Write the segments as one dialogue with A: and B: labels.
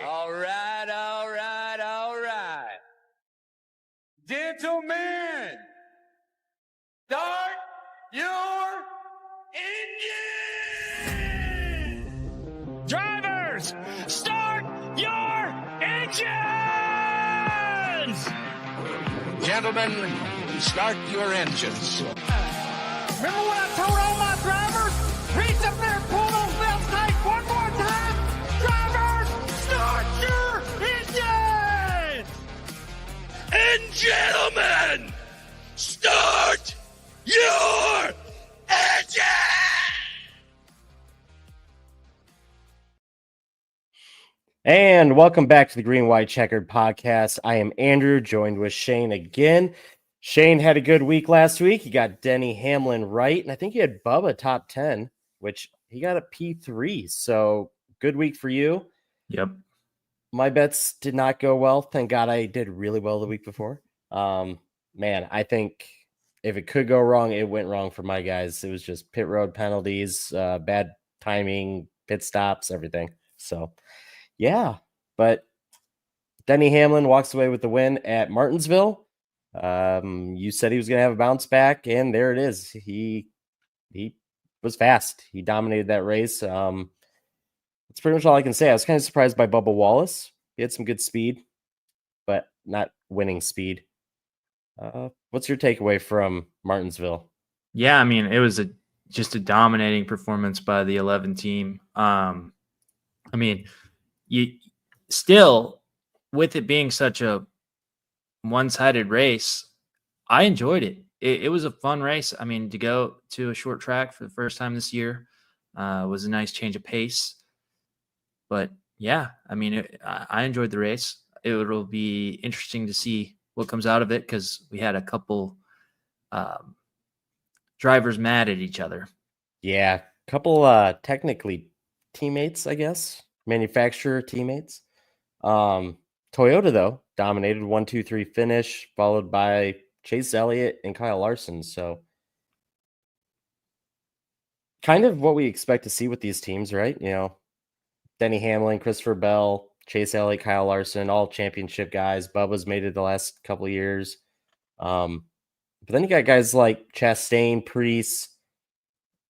A: All right, all right, all right. Gentlemen, start your engine!
B: Drivers, start your engines!
C: Gentlemen, start your engines.
B: Remember what I told all my drivers? Reach up there, pull those belts tight one more time. Drivers, start your engines!
C: And gentlemen, start your engine!
D: And welcome back to the Green White Checkered Podcast. I am Andrew, joined with Shane again. Shane had a good week last week. He got Denny Hamlin right, and I think he had Bubba top 10, which he got a P3. So good week for you.
E: Yep.
D: My bets did not go well. Thank God I did really well the week before. Man, I think if it could go wrong, it went wrong for my guys. It was just pit road penalties, bad timing, pit stops, everything. So, yeah. But Denny Hamlin walks away with the win at Martinsville. You said he was going to have a bounce back, and there it is. He was fast. He dominated that race. That's pretty much all I can say. I was kind of surprised by Bubba Wallace. He had some good speed, but not winning speed. What's your takeaway from Martinsville?
E: Yeah, I mean, it was just a dominating performance by the 11 team. I mean, you still, with it being such a one-sided race, I enjoyed it. It was a fun race. I mean, to go to a short track for the first time this year was a nice change of pace. But yeah, I mean, I enjoyed the race. It'll be interesting to see what comes out of it because we had a couple drivers mad at each other.
D: Yeah, a couple technically teammates, I guess, manufacturer teammates. Toyota, though, dominated 1-2-3 finish, followed by Chase Elliott and Kyle Larson. So kind of what we expect to see with these teams, right? You know, Denny Hamlin, Christopher Bell, Chase Elliott, Kyle Larson, all championship guys. Bubba's made it the last couple of years. But then you got guys like Chastain, Priest.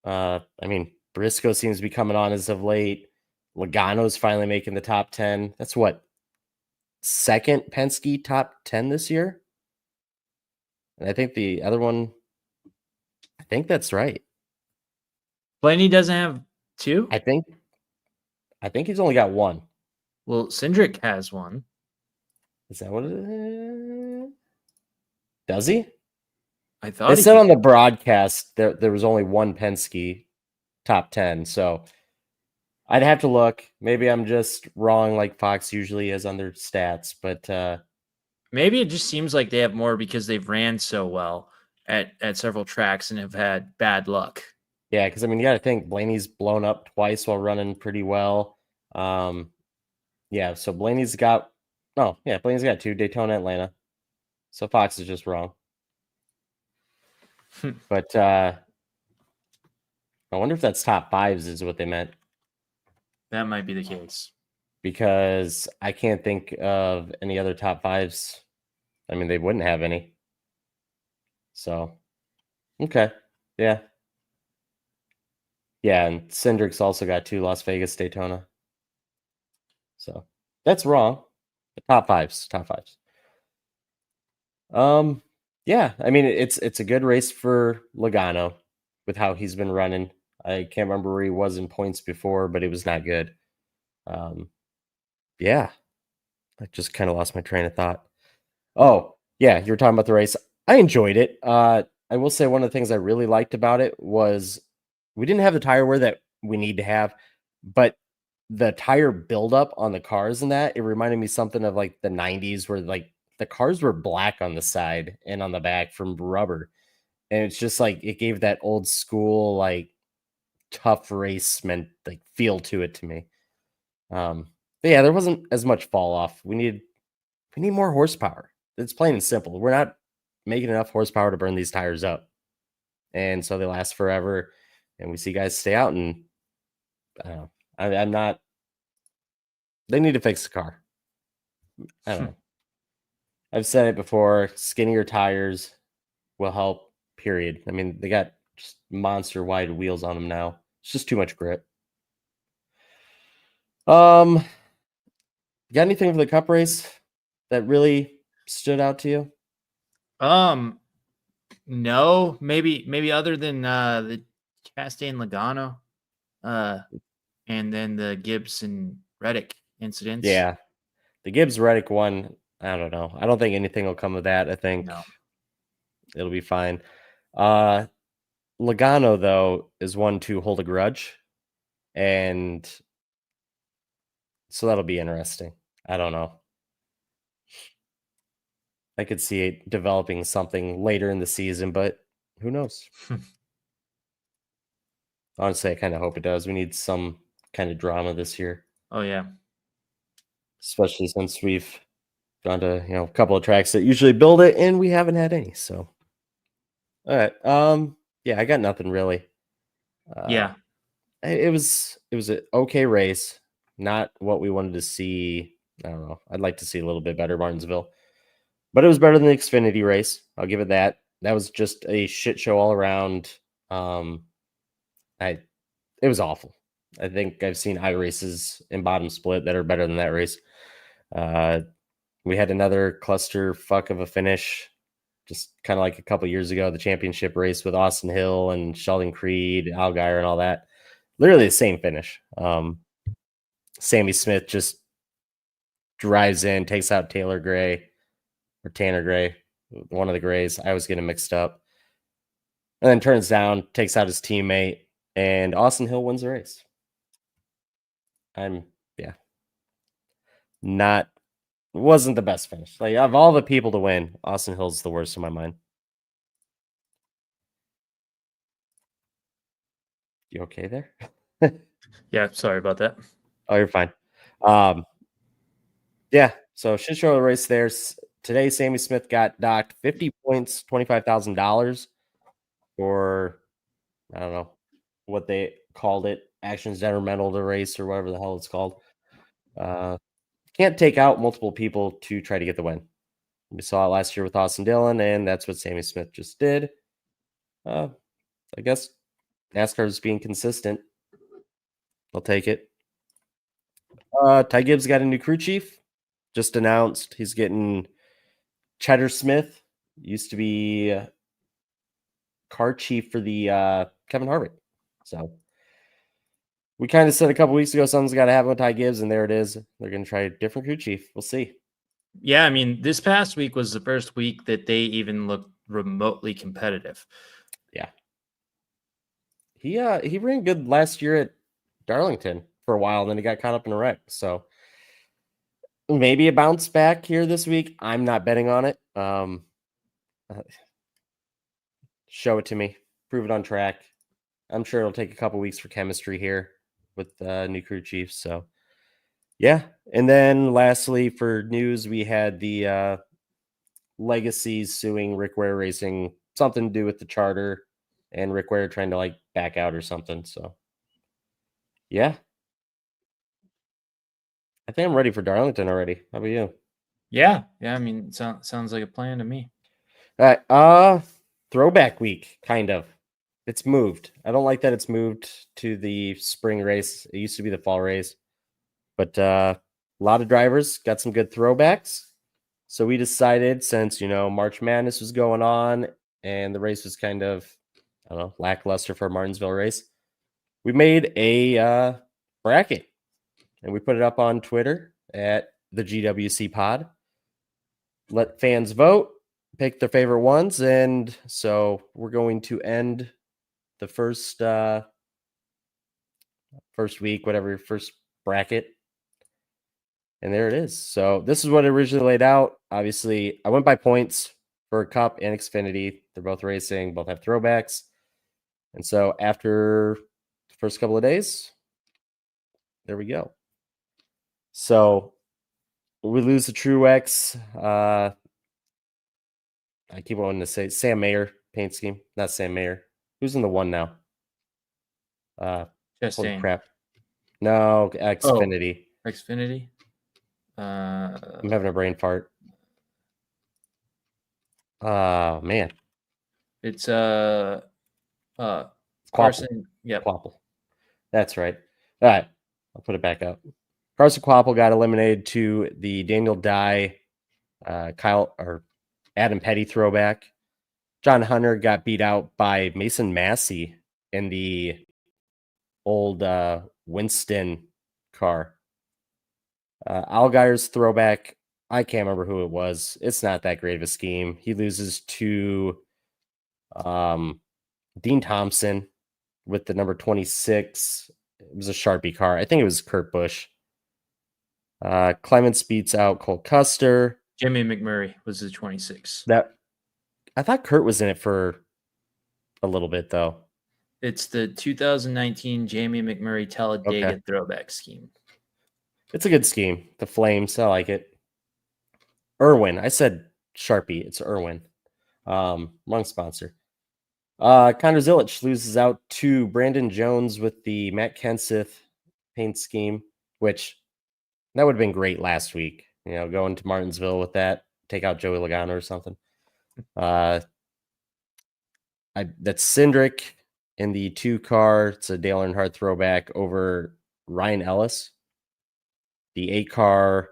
D: I mean, Briscoe seems to be coming on as of late. Logano's finally making the top 10. That's what? Second Penske top 10 this year. And I think the other one, I think that's right.
E: Blaney doesn't have two?
D: I think he's only got one.
E: Well, Cindric has one.
D: Is that what it is? Does he?
E: I thought
D: They
E: he
D: said
E: did.
D: on the broadcast there was only one Penske top 10. So I'd have to look. Maybe I'm just wrong like Fox usually is on their stats. But
E: Maybe it just seems like they have more because they've ran so well at several tracks and have had bad luck.
D: yeah, because I mean, you got to think Blaney's blown up twice while running pretty well. Yeah, so Blaney's got two, Daytona, Atlanta. So Fox is just wrong. But I wonder if that's top fives is what they meant.
E: That might be the case.
D: Because I can't think of any other top fives. I mean, they wouldn't have any. So, okay. Yeah. Yeah, and Cindric's also got two, Las Vegas, Daytona. So, that's wrong. The top fives. Yeah, I mean, it's a good race for Logano with how he's been running. I can't remember where he was in points before, but it was not good. Yeah, I just kind of lost my train of thought. Oh, yeah, you were talking about the race. I enjoyed it. I will say one of the things I really liked about it was we didn't have the tire wear that we need to have, but the tire buildup on the cars and that, it reminded me something of like the 90s where like the cars were black on the side and on the back from rubber. And it's just like it gave that old school, like tough race meant like feel to it to me. But yeah, there wasn't as much fall off. We need more horsepower. It's plain and simple. We're not making enough horsepower to burn these tires up. And so they last forever. And we see guys stay out, and I don't know. I'm not They need to fix the car. I don't know. I've said it before. Skinnier tires will help. Period. I mean, they got just monster wide wheels on them now. It's just too much grip. You got anything for the Cup race that really stood out to you?
E: No, maybe other than the Chastain Logano, and then the Gibbs and Reddick incidents.
D: Yeah, the Gibbs Reddick one. I don't know. I don't think anything will come of that. I think it'll be fine. Logano though is one to hold a grudge, and so that'll be interesting. I don't know. I could see it developing something later in the season, but who knows? Honestly, I kind of hope it does. We need some kind of drama this year.
E: Oh yeah,
D: especially since we've gone to a couple of tracks that usually build it, and we haven't had any. So, all right, yeah, I got nothing really.
E: Yeah,
D: it was an okay race, not what we wanted to see. I don't know. I'd like to see a little bit better Martinsville, but it was better than the Xfinity race. I'll give it that. That was just a shit show all around. It was awful. I think I've seen races in bottom split that are better than that race. We had another cluster fuck of a finish, just kind of like a couple years ago, the championship race with Austin Hill and Sheldon Creed, Allgaier, and all that. Literally the same finish. Sammy Smith just drives in, takes out Tanner Gray, one of the Grays. I was getting mixed up. And then turns down, takes out his teammate, and Austin Hill wins the race. Wasn't the best finish. Like, of all the people to win, Austin Hill's the worst in my mind. You okay there?
E: yeah. Sorry about that.
D: Oh, you're fine. Yeah. So shit show race there. Today, Sammy Smith got docked 50 points, $25,000 for, I don't know what they called it, actions detrimental to race or whatever the hell it's called. Can't take out multiple people to try to get the win. We saw it last year with Austin Dillon, and that's what Sammy Smith just did. I guess NASCAR is being consistent. I'll take it. Ty Gibbs got a new crew chief. Just announced he's getting Cheddar Smith. Used to be car chief for the Kevin Harvick. So we kind of said a couple weeks ago something's got to happen with Ty Gibbs, and there it is. They're going to try a different crew chief. We'll see.
E: Yeah, I mean, this past week was the first week that they even looked remotely competitive.
D: Yeah. He ran good last year at Darlington for a while, and then he got caught up in a wreck. So maybe a bounce back here this week. I'm not betting on it. Show it to me. Prove it on track. I'm sure it'll take a couple weeks for chemistry here with new crew chief. So, yeah. And then lastly, for news, we had the Legacies suing Rick Ware Racing, something to do with the charter, and Rick Ware trying to like back out or something. So, yeah. I think I'm ready for Darlington already. How about you?
E: Yeah. I mean, sounds like a plan to me.
D: All right. Throwback week, kind of. It's moved. I don't like that it's moved to the spring race. It used to be the fall race. But a lot of drivers got some good throwbacks. So we decided, since, March Madness was going on and the race was kind of, I don't know, lackluster for a Martinsville race, we made a bracket. And we put it up on Twitter at the GWC Pod. Let fans vote, pick their favorite ones. And so we're going to end the first week, whatever, first bracket. And there it is. So this is what it originally laid out. Obviously, I went by points for Cup and Xfinity. They're both racing, both have throwbacks. And so after the first couple of days, there we go. So we lose the Truex. I keep wanting to say Sam Mayer paint scheme, not Sam Mayer. Who's in the one now? Holy crap! No, Xfinity.
E: Xfinity.
D: I'm having a brain fart. Oh, man.
E: It's
D: Carson.
E: Yep.
D: Quapple. That's right. All right. I'll put it back up. Carson Quapple got eliminated to the Daniel Dye, Adam Petty throwback. John Hunter got beat out by Mason Massey in the old Winston car. Allgaier's throwback, I can't remember who it was. It's not that great of a scheme. He loses to Dean Thompson with the number 26. It was a Sharpie car. I think it was Kurt Busch. Clements beats out Cole Custer.
E: Jimmy McMurray was the 26.
D: I thought Kurt was in it for a little bit, though.
E: It's the 2019 Jamie McMurray Talladega throwback scheme.
D: It's a good scheme. The Flames, I like it. Irwin. I said Sharpie. It's Irwin. Wrong sponsor. Connor Zilic loses out to Brandon Jones with the Matt Kenseth paint scheme, which that would have been great last week. Going to Martinsville with that, take out Joey Logano or something. That's Cindric in the 2-car. It's a Dale Earnhardt throwback over Ryan Ellis. The 8-car,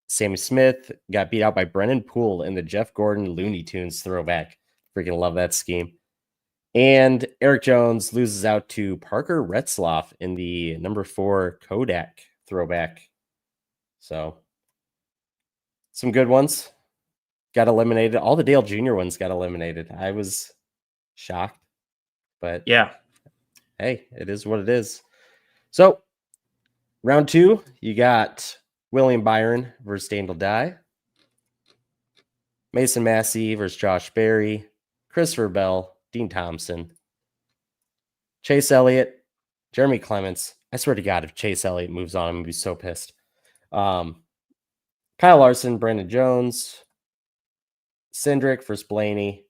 D: Sammy Smith got beat out by Brennan Poole in the Jeff Gordon Looney Tunes throwback. Freaking love that scheme. And Eric Jones loses out to Parker Retzlaff in the number 4 Kodak throwback. So, some good ones got eliminated. All the Dale Jr. ones got eliminated. I was shocked. But
E: yeah,
D: hey, it is what it is. So, round 2, you got William Byron versus Daniel Dye. Mason Massey versus Josh Berry. Christopher Bell, Dean Thompson. Chase Elliott, Jeremy Clements. I swear to God, if Chase Elliott moves on, I'm going to be so pissed. Kyle Larson, Brandon Jones. Cindric versus Blaney.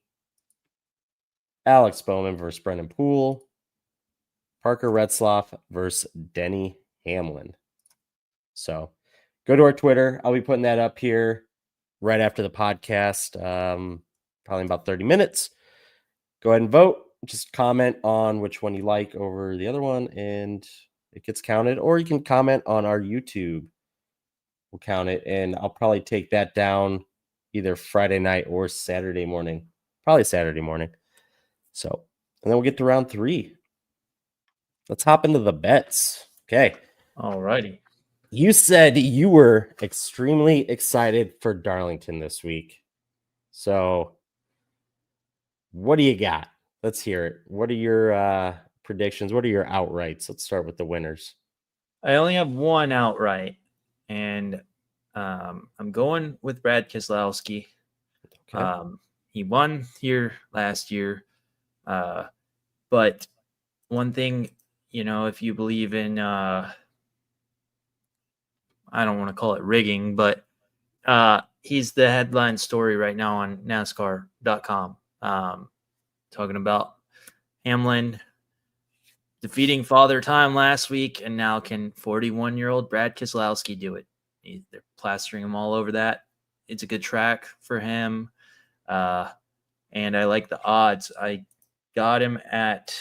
D: Alex Bowman versus Brendan Poole. Parker Retzlaff versus Denny Hamlin. So go to our Twitter. I'll be putting that up here right after the podcast, probably in about 30 minutes. Go ahead and vote. Just comment on which one you like over the other one, and it gets counted. Or you can comment on our YouTube. We'll count it, and I'll probably take that down either Friday night or Saturday morning. Probably Saturday morning. So, and then we'll get to round 3. Let's hop into the bets. Okay.
E: All righty.
D: You said you were extremely excited for Darlington this week. So, what do you got? Let's hear it. What are your predictions? What are your outrights? Let's start with the winners.
E: I only have one outright, and I'm going with Brad Keselowski.
D: Okay.
E: He won here last year. But one thing, if you believe in, I don't want to call it rigging, but he's the headline story right now on NASCAR.com. Talking about Hamlin defeating Father Time last week, and now can 41-year-old Brad Keselowski do it? They're plastering him all over that. It's a good track for him, and I like the odds. I got him at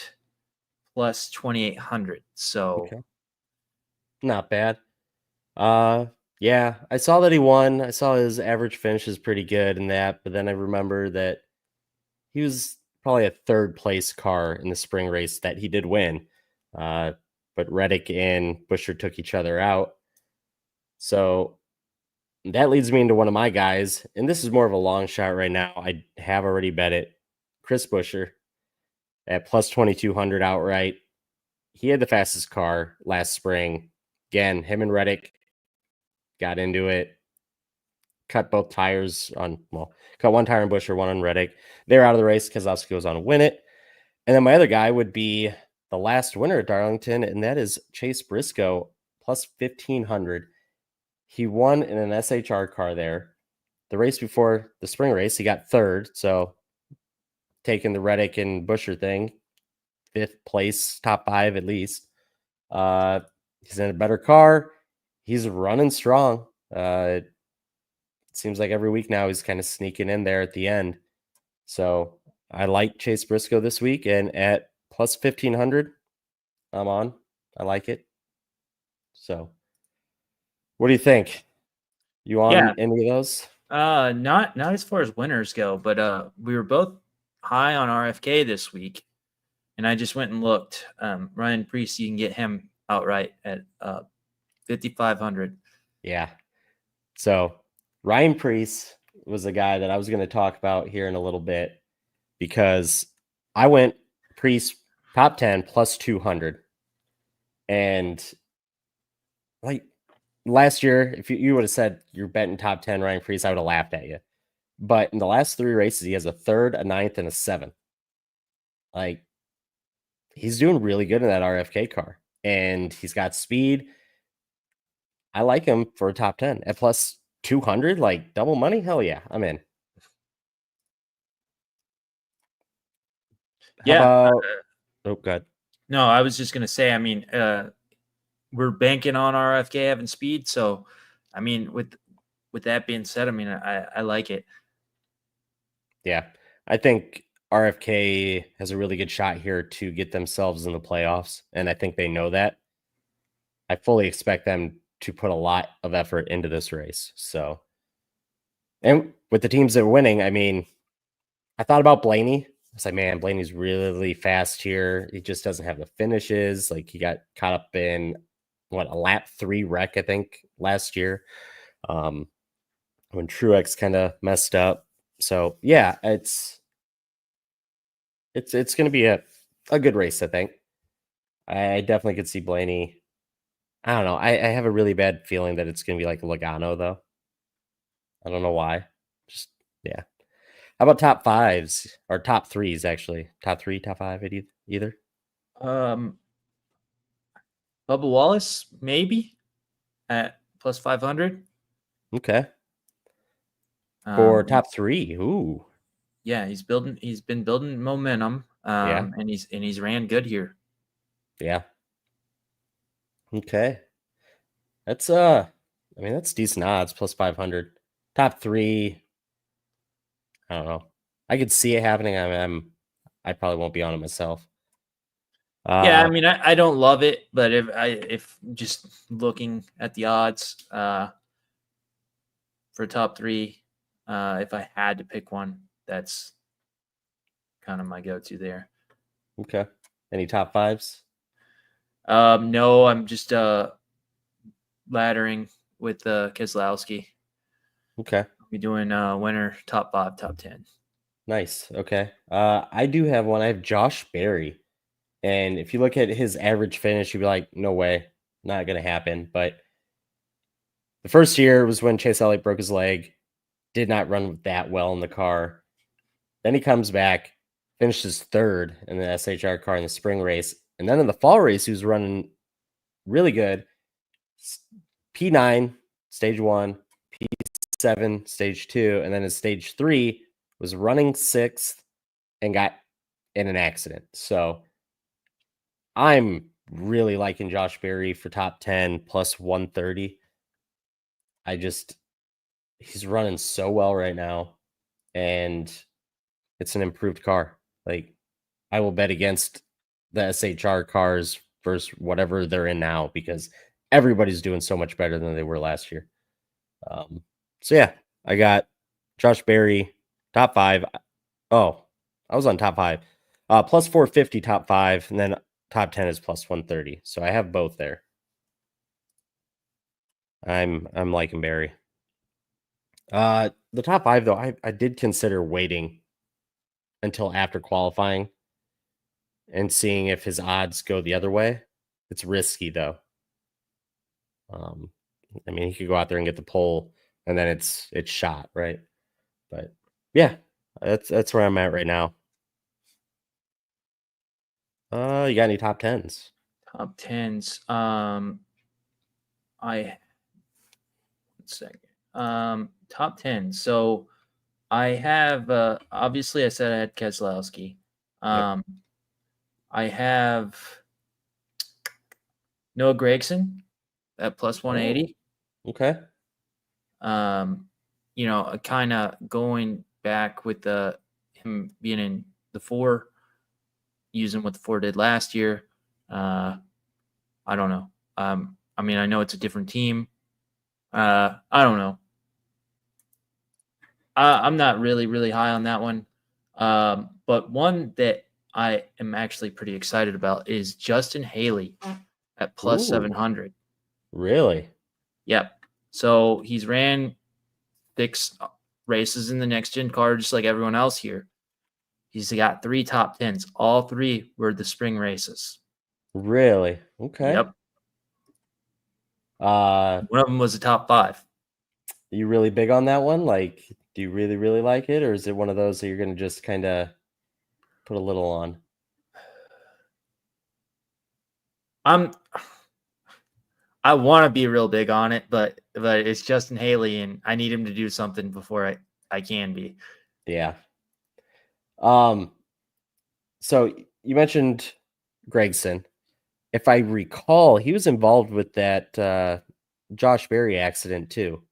E: plus 2,800. So
D: okay. Not bad. Yeah, I saw that he won. I saw his average finish is pretty good in that, but then I remember that he was probably a 3rd place car in the spring race that he did win. But Reddick and Buescher took each other out. So that leads me into one of my guys, and this is more of a long shot right now. I have already bet it. Chris Buescher at plus 2,200 outright. He had the fastest car last spring. Again, him and Reddick got into it. Cut both tires cut one tire on Buescher, one on Reddick. They're out of the race. Keselowski goes on to win it. And then my other guy would be the last winner at Darlington, and that is Chase Briscoe, plus 1,500. He won in an SHR car there. The race before the spring race, he got 3rd. So taking the Reddick and Buescher thing, 5th place, top 5 at least. He's in a better car. He's running strong. It seems like every week now he's kind of sneaking in there at the end. So I like Chase Briscoe this week, and at plus 1,500, I'm on. I like it. So what do you think? You on
E: Yeah.
D: any of those?
E: Not as far as winners go, but we were both high on RFK this week, and I just went and looked. Ryan Preece, you can get him outright at 5,500.
D: Yeah. So Ryan Preece was a guy that I was going to talk about here in a little bit because I went Preece top 10 plus 200. And like last year, if you would have said you're betting top 10 Ryan Preece, I would have laughed at you. But in the last 3 races, he has a 3rd, a 9th, and a 7th. Like, he's doing really good in that RFK car. And he's got speed. I like him for a top 10 at plus 200, like double money. Hell yeah, I'm in. How about? Oh, good.
E: No, I was just gonna say. I mean, we're banking on RFK having speed, so I mean, with that being said, I mean, I like it.
D: Yeah, I think RFK has a really good shot here to get themselves in the playoffs, and I think they know that. I fully expect them to put a lot of effort into this race. So, and with the teams that are winning, I mean, I thought about Blaney. I was like, man, Blaney's really fast here. He just doesn't have the finishes. Like, he got caught up in a lap 3 wreck, I think, last year. When Truex kind of messed up. So yeah, it's going to be a good race, I think. I definitely could see Blaney. I don't know. I have a really bad feeling that it's going to be like Logano, though. I don't know why. Just, yeah. How about top 5s or top 3s, actually? Top 3, top 5, either?
E: Bubba Wallace, maybe at plus 500.
D: Okay. For top 3, ooh.
E: Yeah, he's been building momentum.
D: Yeah.
E: And he's ran good here.
D: Yeah. Okay. That's I mean, that's decent odds, plus 500. Top 3, I don't know. I could see it happening. I probably won't be on it myself.
E: Yeah, I mean, I don't love it, but if just looking at the odds for top 3, if I had to pick one, that's kind of my go-to there.
D: Okay. Any top 5s?
E: No, I'm just laddering with Keselowski.
D: Okay.
E: I'll be doing winner, top 5, top 10.
D: Nice. Okay. I do have one. I have Josh Berry. And if you look at his average finish, you'd be like, no way, not going to happen. But the first year was when Chase Elliott broke his leg, did not run that well in the car. Then he comes back, finishes 3rd in the SHR car in the spring race. And then in the fall race, he was running really good. P9, stage 1, P7, stage 2. And then in stage 3 was running 6th and got in an accident. So I'm really liking Josh Berry for top 10 plus 130. He's running so well right now, and it's an improved car. Like, I will bet against the SHR cars versus whatever they're in now because everybody's doing so much better than they were last year. So yeah, I got Josh Berry top 5. Oh, I was on top 5. Plus 450 top 5, and then top 10 is plus 130. So I have both there. I'm liking Barry. The top 5, though, I did consider waiting until after qualifying and seeing if his odds go the other way. It's risky, though. I mean, he could go out there and get the pole, and then it's shot, right? But yeah, that's where I'm at right now. You got any top 10s?
E: Top 10s. One second. Top 10. So I have obviously I said I had Keselowski.
D: Yep.
E: I have Noah Gragson at plus 180.
D: Okay.
E: Kind of going back with him being in the 4, using what the 4 did last year. I don't know. I know it's a different team. I don't know. I'm not really, really high on that one. But one that I am actually pretty excited about is Justin Haley at plus
D: Ooh.
E: 700.
D: Really?
E: Yep. So he's ran 6 races in the next gen car, just like everyone else here. He's got 3 top 10s. All 3 were the spring races.
D: Really? Okay.
E: Yep.
D: Are
E: One of them was a top 5.
D: you really big on that one? Like, do you really, really like it? Or is it one of those that you're going to just kind of put a little on?
E: I want to be real big on it, but it's Justin Haley, and I need him to do something before I can be.
D: Yeah. So you mentioned Gregson. If I recall, he was involved with that Josh Berry accident too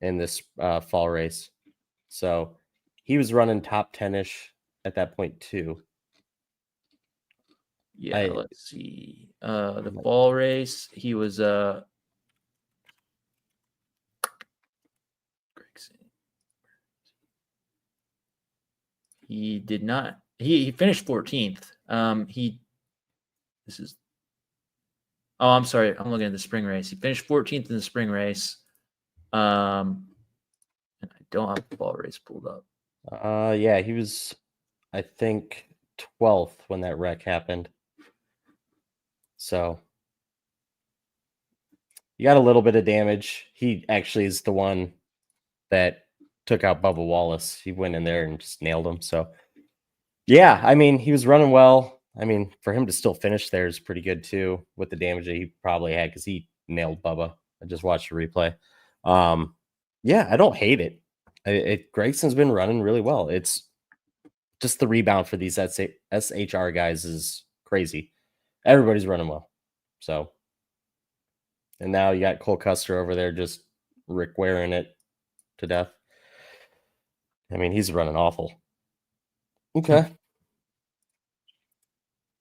D: in this fall race. So he was running top 10-ish at that point too.
E: Yeah, let's see. The fall race, he was he did not. He finished 14th. I'm sorry. I'm looking at the spring race. He finished 14th in the spring race. And I don't have the fall race pulled up.
D: Yeah, he was, I think, 12th when that wreck happened. So you got a little bit of damage. He actually is the one that took out Bubba Wallace. He went in there and just nailed him. So yeah, I mean, he was running well. I mean, for him to still finish there is pretty good too, with the damage that he probably had, because he nailed Bubba. I just watched the replay. Yeah, I don't hate it. Gregson's been running really well. It's just the rebound for these SHR guys is crazy. Everybody's running well. So, and now you got Cole Custer over there just Rick wearing it to death. I mean, he's running awful. Okay.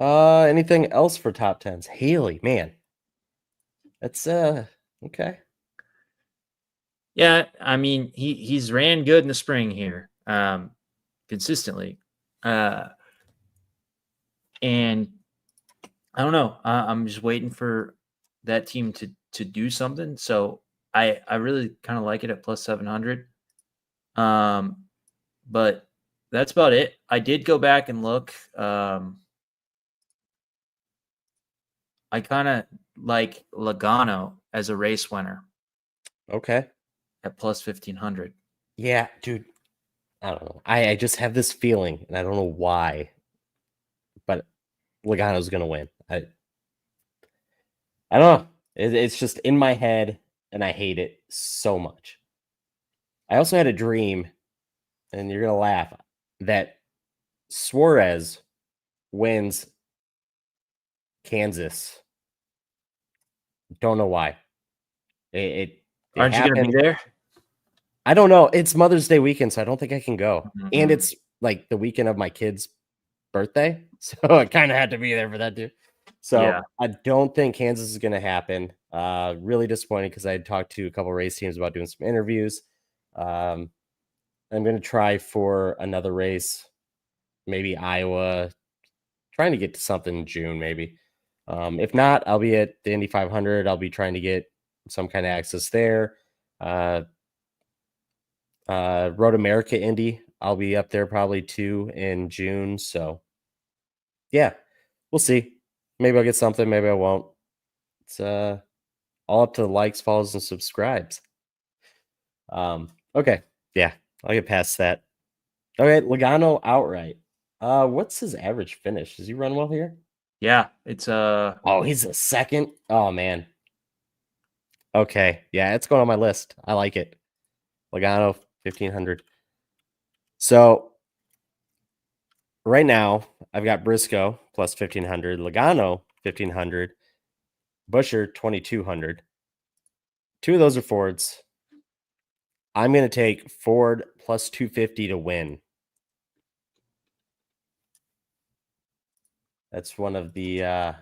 D: Anything else for top 10s? Haley, man. That's okay.
E: Yeah, I mean, he's ran good in the spring here, consistently. And I don't know. I'm just waiting for that team to do something. So I really kind of like it at plus 700. But that's about it. I did go back and look. I kind of like Logano as a race winner.
D: Okay.
E: At plus 1,500.
D: Yeah, dude. I don't know. I just have this feeling, and I don't know why, but Logano's gonna win. I don't know. It's just in my head, and I hate it so much. I also had a dream, and you're gonna laugh, that Suarez wins Kansas. Don't know why.
E: Aren't you gonna be there?
D: I don't know. It's Mother's Day weekend, so I don't think I can go.
E: Mm-hmm.
D: And it's like the weekend of my kid's birthday. So I kind of had to be there for that too. So yeah. I don't think Kansas is going to happen. Really disappointed, because I had talked to a couple of race teams about doing some interviews. I'm going to try for another race, maybe Iowa, trying to get to something in June, maybe. If not, I'll be at the Indy 500. I'll be trying to get some kind of access there. Road America Indy, I'll be up there probably too in June. So yeah, we'll see. Maybe I'll get something, maybe I won't. It's all up to the likes, follows, and subscribes. Okay, yeah, I'll get past that. Okay, Logano outright. What's his average finish? Does he run well here?
E: Yeah, it's
D: oh, he's a second. Oh man. Okay, yeah, it's going on my list. I like it. Logano 1,500. So right now I've got Briscoe plus 1,500, Logano 1,500, Busher 2,200. Two of those are Fords. I'm going to take Ford plus 250 to win. That's one of the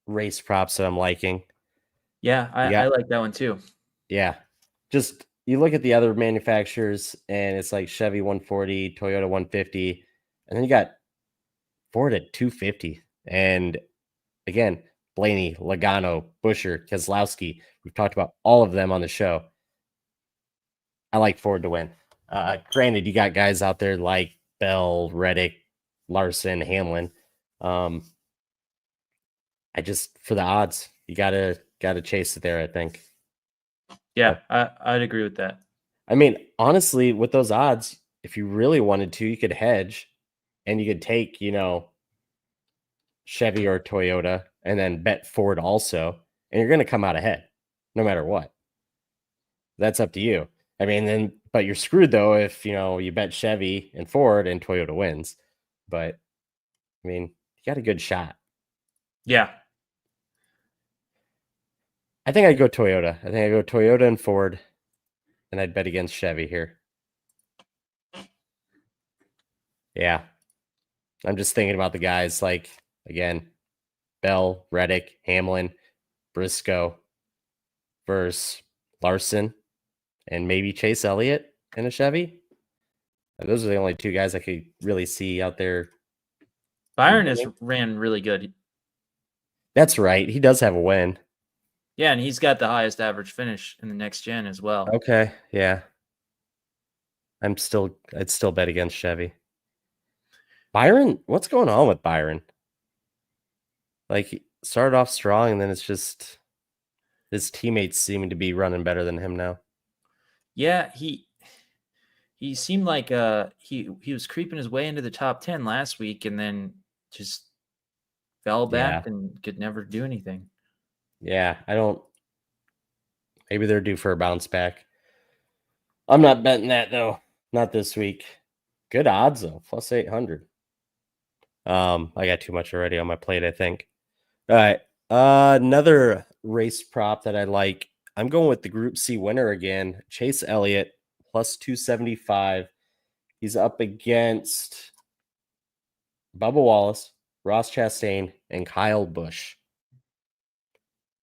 D: race props that I'm liking.
E: Yeah, I like that one too.
D: Yeah. Just you look at the other manufacturers and it's like Chevy 140, Toyota 150, and then you got Ford at 250. And again, Blaney, Logano, Buescher, Keselowski. We've talked about all of them on the show. I like Ford to win. Granted, you got guys out there like Bell, Reddick, Larson, Hamlin. I just for the odds, you gotta chase it there, I think.
E: Yeah, I'd agree with that.
D: I mean, honestly, with those odds, if you really wanted to, you could hedge and you could take, Chevy or Toyota and then bet Ford also, and you're going to come out ahead no matter what. That's up to you. I mean, but you're screwed though if, you bet Chevy and Ford and Toyota wins. But I mean, you got a good shot.
E: Yeah.
D: I think I'd go Toyota. I think I'd go Toyota and Ford, and I'd bet against Chevy here. Yeah. I'm just thinking about the guys like, again, Bell, Reddick, Hamlin, Briscoe versus Larson, and maybe Chase Elliott in a Chevy. Those are the only two guys I could really see out there.
E: Byron has ran really good.
D: That's right. He does have a win.
E: Yeah, and he's got the highest average finish in the next gen as well.
D: Okay, yeah. I'd still bet against Chevy. Byron, what's going on with Byron? Like, he started off strong, and then it's just his teammates seeming to be running better than him now.
E: Yeah, he seemed like he was creeping his way into the top 10 last week, and then just fell back and could never do anything.
D: Yeah, maybe they're due for a bounce back. I'm not betting that though. Not this week. Good odds though, plus 800. I got too much already on my plate, I think. All right. Another race prop that I like. I'm going with the Group C winner again, Chase Elliott, plus 275. He's up against Bubba Wallace, Ross Chastain, and Kyle Busch.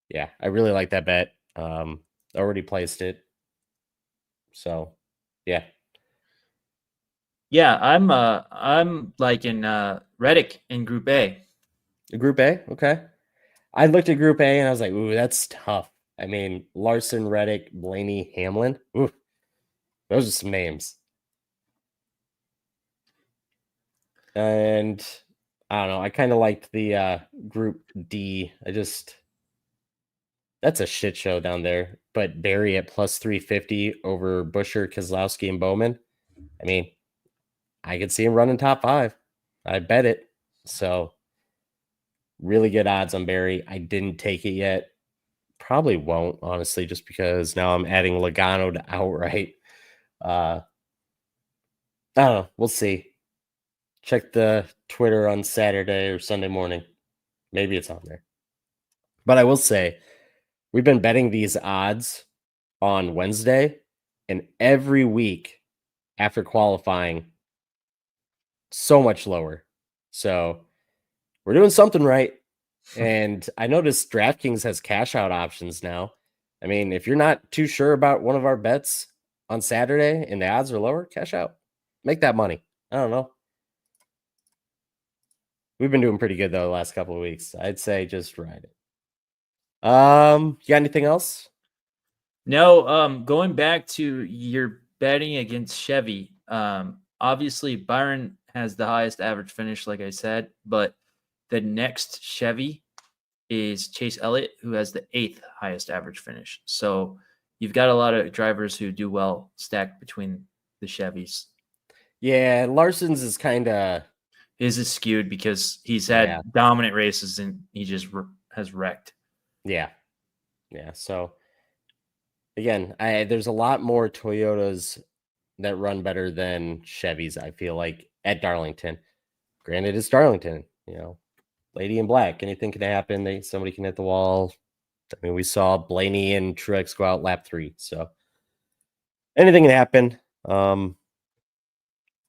D: Yeah, I really like that bet. Already placed it. So, yeah.
E: Yeah, I'm liking Reddick in Group A.
D: Group A, okay. I looked at Group A and I was like, ooh, that's tough. I mean, Larson, Reddick, Blaney, Hamlin. Ooh, those are some names. And I don't know. I kind of liked the Group D. That's a shit show down there. But Barry at plus 350 over Buescher, Keselowski, and Bowman. I mean, I could see him running top 5. I bet it. So, really good odds on Barry. I didn't take it yet. Probably won't, honestly, just because now I'm adding Logano to outright. I don't know. We'll see. Check the Twitter on Saturday or Sunday morning. Maybe it's on there. But I will say, we've been betting these odds on Wednesday, and every week after qualifying, so much lower. So we're doing something right. And I noticed DraftKings has cash out options now. I mean, if you're not too sure about one of our bets on Saturday and the odds are lower, cash out. Make that money. I don't know. We've been doing pretty good though the last couple of weeks. I'd say just ride it. You got anything else?
E: No, going back to your betting against Chevy. Obviously Byron has the highest average finish, like I said, but the next Chevy is Chase Elliott, who has the 8th highest average finish. So you've got a lot of drivers who do well stacked between the Chevys.
D: Yeah, Larson's is kind of...
E: His is skewed because he's had dominant races and he just has wrecked.
D: Yeah. Yeah, so again, there's a lot more Toyotas that run better than Chevys, I feel like, at Darlington. Granted, it's Darlington, Lady in Black. Anything can happen. Somebody can hit the wall. I mean, we saw Blaney and Truex go out lap 3. So, anything can happen.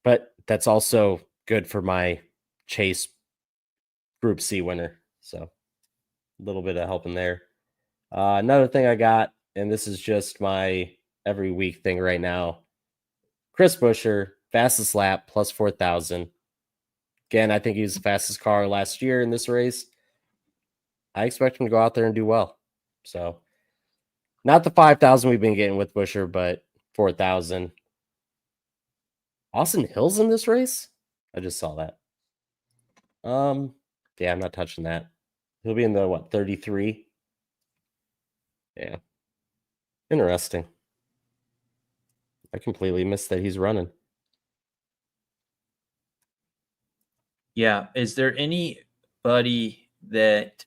D: But that's also good for my Chase Group C winner. So a little bit of help in there. Another thing I got, and this is just my every week thing right now. Chris Buescher, fastest lap, plus 4,000. Again, I think he was the fastest car last year in this race. I expect him to go out there and do well. So, not the 5,000 we've been getting with Buescher, but 4,000. Austin Hill's in this race? I just saw that. Yeah, I'm not touching that. He'll be in the 33? Yeah. Interesting. I completely missed that he's running.
E: Yeah. Is there anybody that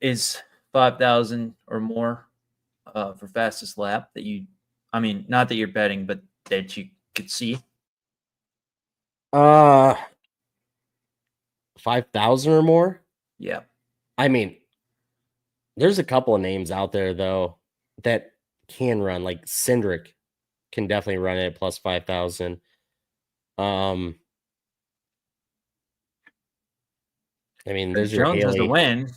E: is 5,000 or more for fastest lap that you, I mean, not that you're betting, but that you could see?
D: 5,000 or more?
E: Yeah.
D: I mean, there's a couple of names out there, though, that can run. Like Cindric can definitely run it at plus 5,000. I mean, there's your
E: Jones has
D: Haley.
E: to win.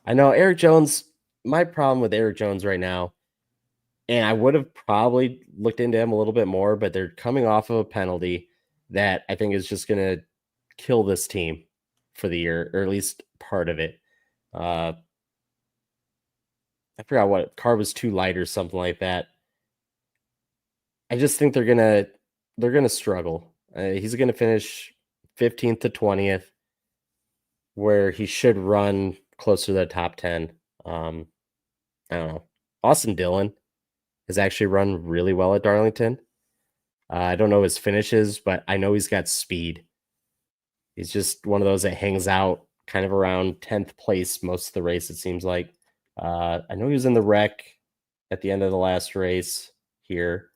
D: I know Eric Jones. My problem with Eric Jones right now, and I would have probably looked into him a little bit more, but they're coming off of a penalty that I think is just going to kill this team for the year, or at least part of it. I forgot what car was too light or something like that. I just think they're gonna struggle. He's gonna finish 15th to 20th, where he should run closer to the top 10. I don't know. Austin Dillon has actually run really well at Darlington. I don't know his finishes, but I know he's got speed. He's just one of those that hangs out kind of around 10th place most of the race, it seems like. I know he was in the wreck at the end of the last race here,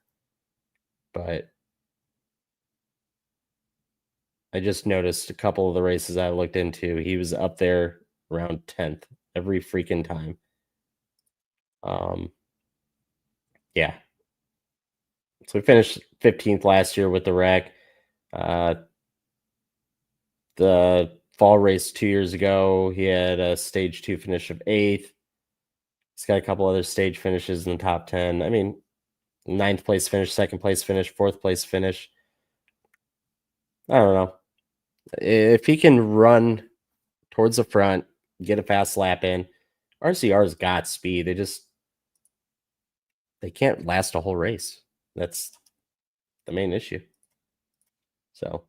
D: but I just noticed a couple of the races I looked into, he was up there around 10th every freaking time. Yeah. So we finished 15th last year with the wreck. The fall race 2 years ago, he had a stage 2 finish of 8th. He's got a couple other stage finishes in the top 10. I mean, 9th place finish, 2nd place finish, 4th place finish. I don't know. If he can run towards the front, get a fast lap in, RCR's got speed. They can't last a whole race. That's the main issue. So,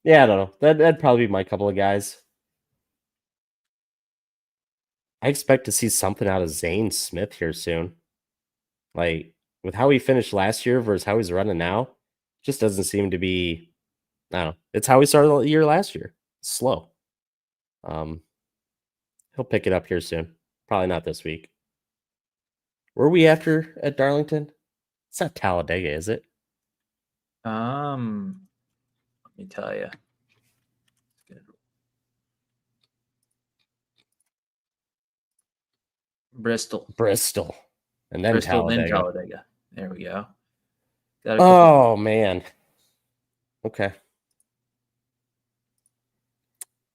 D: yeah, I don't know. That'd probably be my couple of guys. I expect to see something out of Zane Smith here soon. Like, with how he finished last year versus how he's running now, just doesn't seem to be, I don't know. It's how he started the year last year. Slow. He'll pick it up here soon. Probably not this week. Were we after at Darlington? It's not Talladega, is it?
E: Let me tell you. Bristol.
D: And then
E: Bristol,
D: Talladega.
E: then Talladega. There we go.
D: Oh, man. Okay.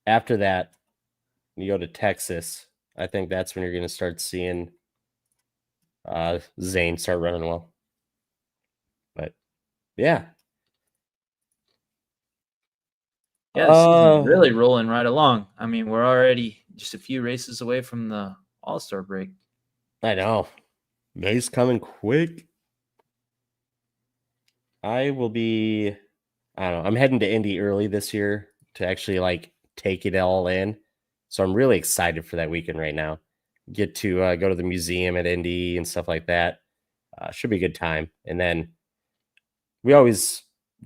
D: After that, you go to Texas. I think that's when you're going to start seeing Zane start running well. But, yeah.
E: Yeah, the season's really rolling right along. I mean, we're already just a few races away from the All-Star break.
D: I know. May's coming quick. I will be, I don't know, I'm heading to Indy early this year to actually like take it all in. So I'm really excited for that weekend right now. Get to go to the museum at Indy and stuff like that. Should be a good time. And then we always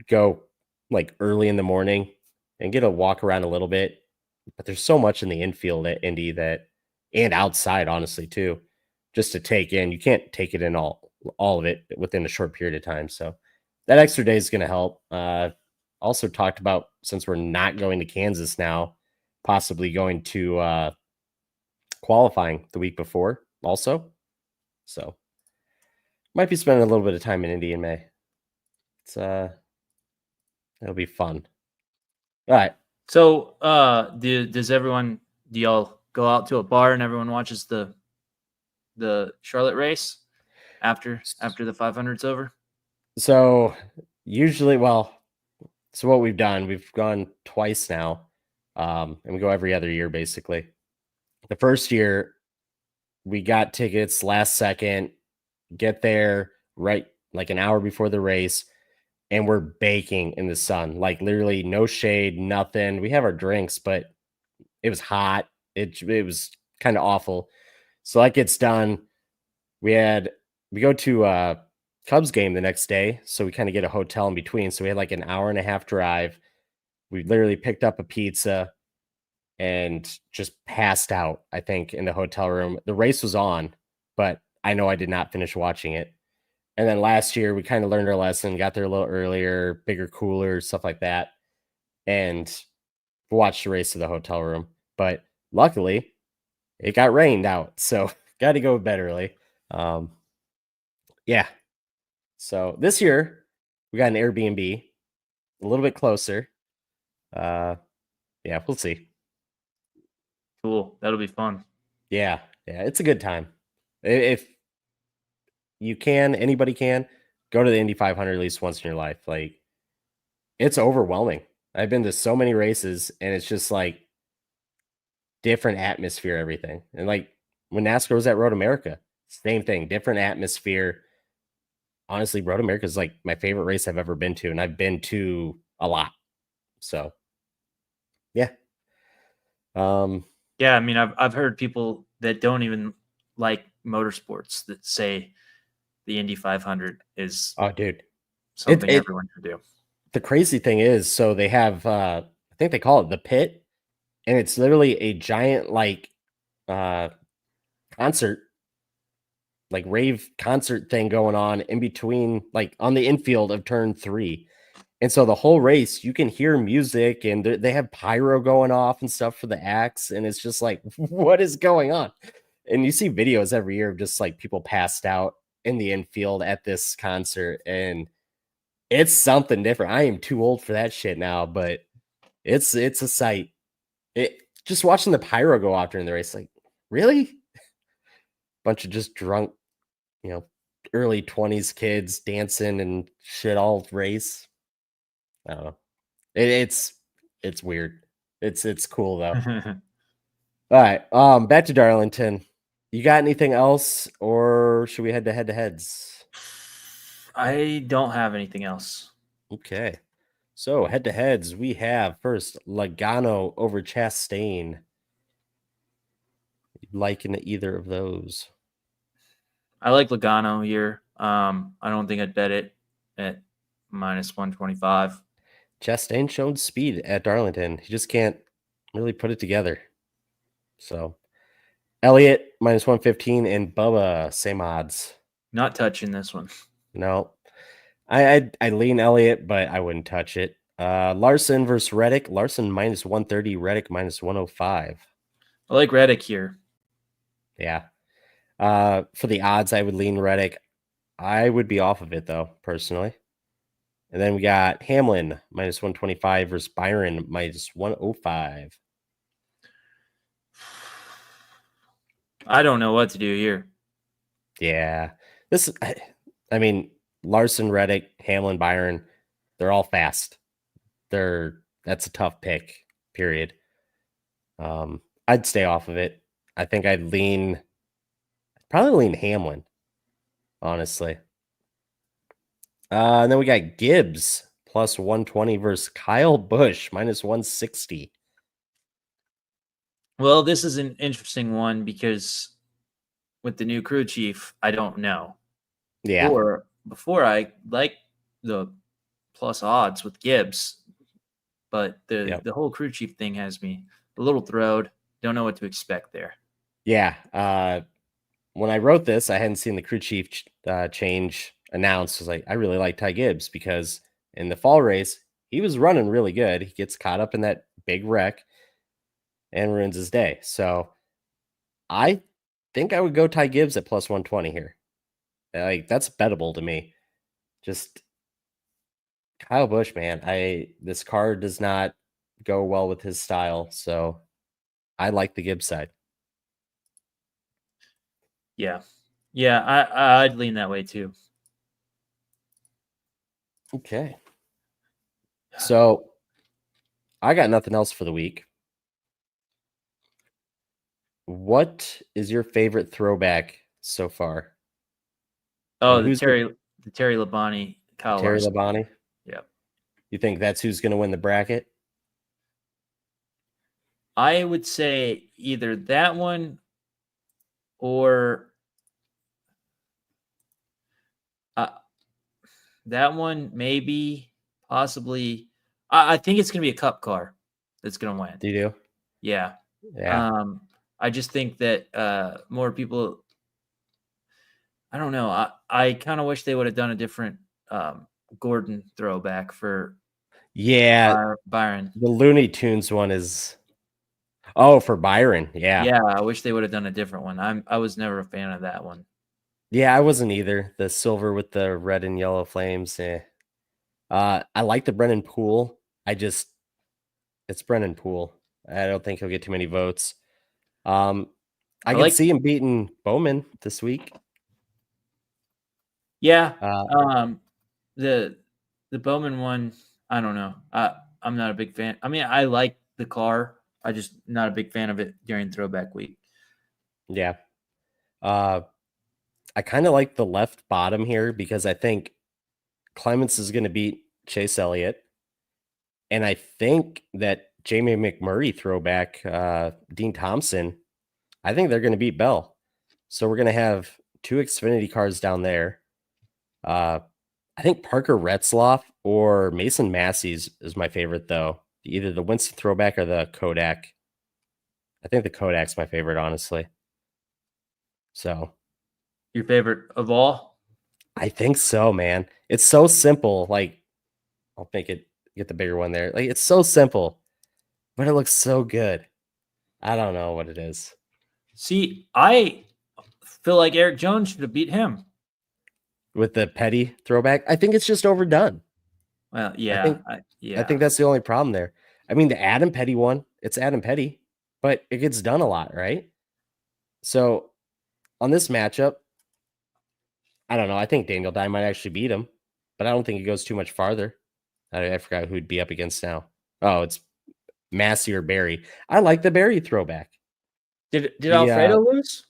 D: go like early in the morning and get a walk around a little bit. But there's so much in the infield at Indy that, and outside, honestly, too, just to take in. You can't take it in all of it within a short period of time. So that extra day is going to help. Also talked about, since we're not going to Kansas now, possibly going to qualifying the week before also. So Might be spending a little bit of time in Indy in May. It's it'll be fun. All right.
E: So, do y'all go out to a bar and everyone watches the Charlotte race after the 500's over?
D: So usually, so what we've done, we've gone twice now, and we go every other year basically. The first year, we got tickets last second, get there right like an hour before the race, and we're baking in the sun, like literally no shade, nothing. We have our drinks, but it was hot. It was kind of awful. So that gets done. We go to Cubs game the next day, so we kind of get a hotel in between. So we had like an hour and a half drive. We literally picked up a pizza and just passed out, I think, in the hotel room. The race was on, but I know I did not finish watching it. And then last year, we kind of learned our lesson, got there a little earlier, bigger cooler, stuff like that, and watched the race to the hotel room. But luckily, it got rained out, so got to go to bed early. Yeah. So this year, we got an Airbnb, a little bit closer. Yeah, we'll see.
E: Cool. That'll be fun.
D: Yeah, it's a good time. If you can, anybody can, go to the Indy 500 at least once in your life. Like, it's overwhelming. I've been to so many races, and it's just like different atmosphere, everything. And like when NASCAR was at Road America, same thing, different atmosphere. Honestly, Road America is like my favorite race I've ever been to, and I've been to a lot. So, yeah.
E: Yeah, I mean, I've heard people that don't even like motorsports that say the Indy 500 is something everyone should do.
D: The crazy thing is, so they have I think they call it the pit, and it's literally a giant like concert, like rave concert thing going on in between, like on the infield of turn 3. And so the whole race, you can hear music, and they have pyro going off and stuff for the acts. And it's just like, what is going on? And you see videos every year of just like people passed out in the infield at this concert. And it's something different. I am too old for that shit now, but it's a sight. Just watching the pyro go off during the race, like, really? Bunch of just drunk, early 20s kids dancing and shit all race. I don't know. It's weird. It's cool though. All right. Back to Darlington. You got anything else, or should we head to heads?
E: I don't have anything else.
D: Okay. So head to heads, we have first Logano over Chastain. Liking either of those?
E: I like Logano here. I don't think I'd bet it at -125.
D: Chastain showed speed at Darlington. He just can't really put it together. So Elliott -115 and Bubba same odds.
E: Not touching this one.
D: No, I lean Elliott, but I wouldn't touch it. Larson versus Reddick. Larson -130, Reddick -105.
E: I like Reddick here.
D: Yeah. For the odds, I would lean Reddick. I would be off of it though, personally. And then we got Hamlin -125 versus Byron -105.
E: I don't know what to do here.
D: Yeah. I mean, Larson, Reddick, Hamlin, Byron, they're all fast. That's a tough pick, period. I'd stay off of it. I think I'd probably lean Hamlin, honestly. And then we got Gibbs +120 versus Kyle Busch -160.
E: Well, this is an interesting one because with the new crew chief, I don't know.
D: Yeah.
E: Before I like the plus odds with Gibbs, but the whole crew chief thing has me a little thrilled. Don't know what to expect there.
D: Yeah. When I wrote this, I hadn't seen the crew chief change announced. I was like, I really like Ty Gibbs because in the fall race, he was running really good. He gets caught up in that big wreck and ruins his day. So I think I would go Ty Gibbs at +120 here. Like, that's bettable to me. Just Kyle Busch, man. This car does not go well with his style, so I like the Gibbs side.
E: Yeah. I'd lean that way too.
D: Okay. So I got nothing else for the week. What is your favorite throwback so far?
E: Oh,
D: And
E: the
D: who's
E: Terry Labonte, Kyle
D: Terry
E: Larson.
D: Labonte?
E: Yep.
D: You think that's who's going to win the bracket?
E: I would say either that one or that one, maybe, possibly. I think it's going to be a Cup car that's going to win.
D: Do you?
E: Yeah.
D: Yeah.
E: I just think that more people. I don't know. I kind of wish they would have done a different Gordon throwback for Byron.
D: The Looney Tunes one is. Oh, for Byron. Yeah.
E: Yeah, I wish they would have done a different one. I was never a fan of that one.
D: Yeah, I wasn't either. The silver with the red and yellow flames. I like the Brennan Poole. It's Brennan Poole. I don't think he'll get too many votes. I can see him beating Bowman this week.
E: Yeah. The Bowman one, I don't know. I'm not a big fan. I mean, I like the car. I just not a big fan of it during throwback week.
D: Yeah. I kind of like the left bottom here because I think Clements is going to beat Chase Elliott. And I think that Jamie McMurray throwback, Dean Thompson, I think they're going to beat Bell. So we're going to have 2 Xfinity cars down there. I think Parker Retzloff or Mason Massey's is my favorite, though. Either the Winston throwback or the Kodak. I think the Kodak's my favorite, honestly. So.
E: Your favorite of all?
D: I think so, man. It's so simple. Like, I'll get the bigger one there. Like, it's so simple, but it looks so good. I don't know what it is.
E: See, I feel like Eric Jones should have beat him.
D: With the Petty throwback, I think it's just overdone.
E: Well, yeah.
D: I think that's the only problem there. I mean, the Adam Petty one, it's Adam Petty, but it gets done a lot, right? So on this matchup, I don't know. I think Daniel Dye might actually beat him, but I don't think it goes too much farther. I forgot who'd be up against now. Oh, it's Massey or Barry. I like the Barry throwback.
E: Did Alfredo lose?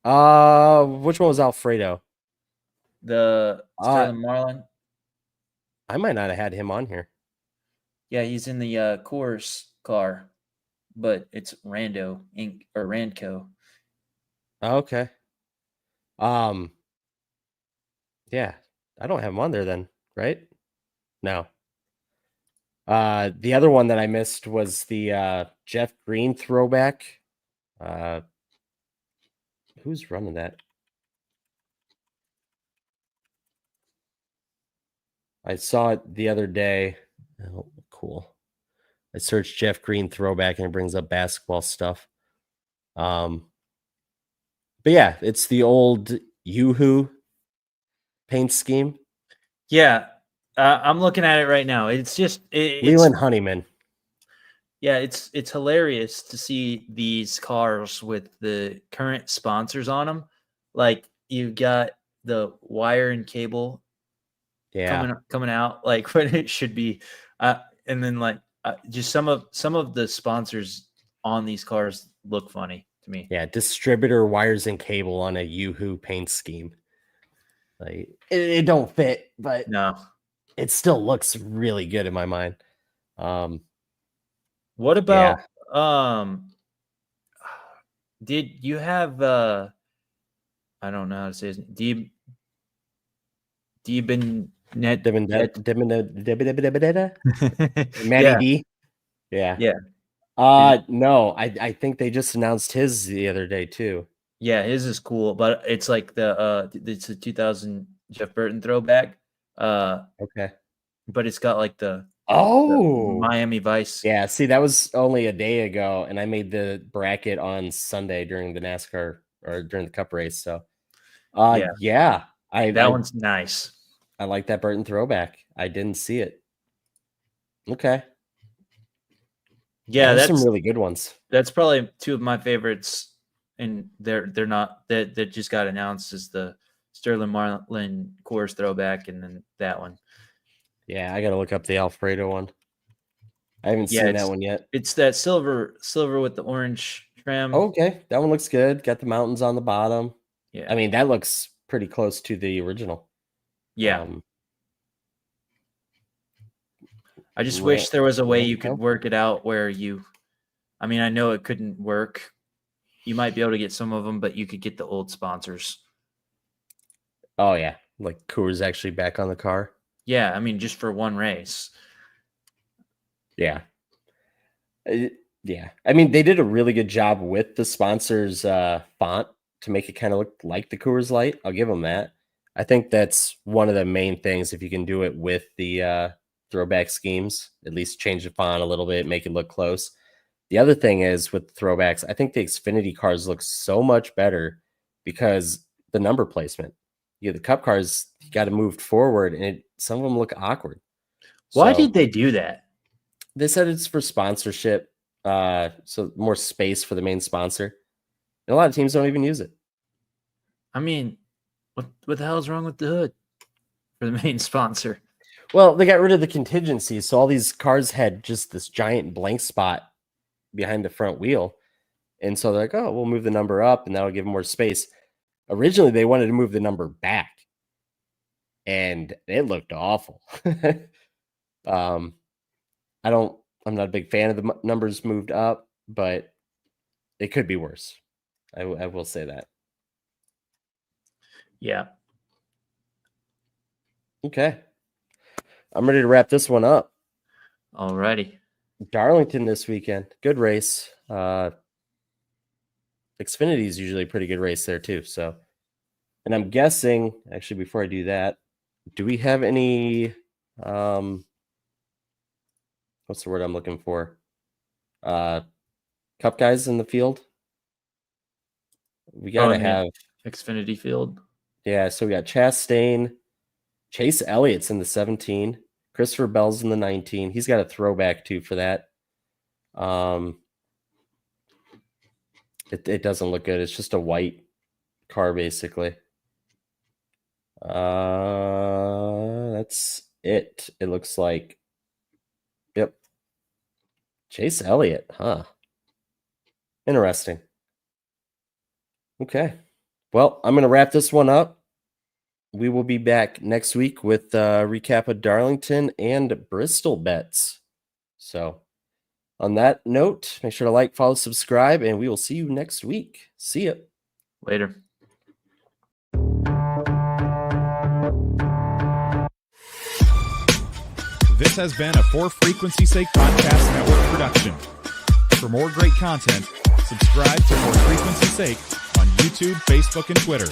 D: Which one was Alfredo?
E: The Sterling Marlin.
D: I might not have had him on here.
E: Yeah, he's in the Coors car, but it's Rando Inc. or Randco.
D: Okay. Yeah, I don't have him on there then, right? No. The other one that I missed was the Jeff Green throwback. Who's running that? I saw it the other day. Oh, cool. I searched Jeff Green throwback and it brings up basketball stuff. But yeah, it's the old Yoo-hoo paint scheme.
E: Yeah, I'm looking at it right now. It's just
D: Leland Honeyman.
E: Yeah, it's hilarious to see these cars with the current sponsors on them. Like you've got the wire and cable, coming out like when it should be, and then like just some of the sponsors on these cars look funny to me.
D: Yeah, distributor wires and cable on a Yoo-hoo paint scheme. Like it don't fit, but
E: no,
D: it still looks really good in my mind.
E: What about did you have I don't know how to say his name.
D: Matty D. Yeah. No, I think they just announced his the other day too.
E: Yeah, his is cool, but it's like it's a 2000 Jeff Burton throwback.
D: Okay.
E: But it's got like the Miami Vice.
D: Yeah, see, that was only a day ago, and I made the bracket on Sunday during the NASCAR or during the Cup race. So Yeah.
E: That one's nice.
D: I like that Burton throwback. I didn't see it. Okay.
E: Yeah,
D: there's
E: that's
D: some really good ones.
E: That's probably two of my favorites, and they're not that just got announced as the Sterling Marlin Coors throwback, and then that one.
D: Yeah, I gotta look up the Alfredo one. I haven't seen that one yet.
E: It's that silver with the orange trim.
D: Okay, that one looks good. Got the mountains on the bottom.
E: Yeah,
D: I mean that looks pretty close to the original.
E: Yeah. I just wish there was a way you could work it out where I mean, I know it couldn't work. You might be able to get some of them, but you could get the old sponsors.
D: Oh, yeah. Like Coors actually back on the car.
E: Yeah. I mean, just for one race.
D: Yeah. Yeah. I mean, they did a really good job with the sponsors font to make it kind of look like the Coors Light. I'll give them that. I think that's one of the main things. If you can do it with the throwback schemes, at least change the font a little bit, make it look close. The other thing is with throwbacks, I think the Xfinity cars look so much better because the number placement. The Cup cars, you got to move forward, and some of them look awkward.
E: Why did they do that?
D: They said it's for sponsorship, so more space for the main sponsor. And a lot of teams don't even use it.
E: I mean, what the hell is wrong with the hood for the main sponsor?
D: Well, they got rid of the contingency, so all these cars had just this giant blank spot behind the front wheel. And so they're like, oh, we'll move the number up, and that'll give them more space. Originally, they wanted to move the number back, and it looked awful. I'm not a big fan of the numbers moved up, but it could be worse. I will say that.
E: Yeah.
D: Okay. I'm ready to wrap this one up.
E: Alrighty.
D: Darlington this weekend. Good race. Xfinity is usually a pretty good race there too. So, and I'm guessing, actually, before I do that, do we have any, what's the word I'm looking for? Cup guys in the field? We got to have
E: Xfinity field.
D: Yeah. So we got Chastain, Chase Elliott's in the 17, Christopher Bell's in the 19. He's got a throwback too for that. It doesn't look good. It's just a white car, basically. That's it. It looks like. Yep. Chase Elliott, huh? Interesting. Okay. Well, I'm going to wrap this one up. We will be back next week with a recap of Darlington and Bristol bets. So, on that note, make sure to like, follow, subscribe, and we will see you next week. See ya.
E: Later.
F: This has been a For Frequency's Sake Podcast Network production. For more great content, subscribe to For Frequency's Sake on YouTube, Facebook, and Twitter.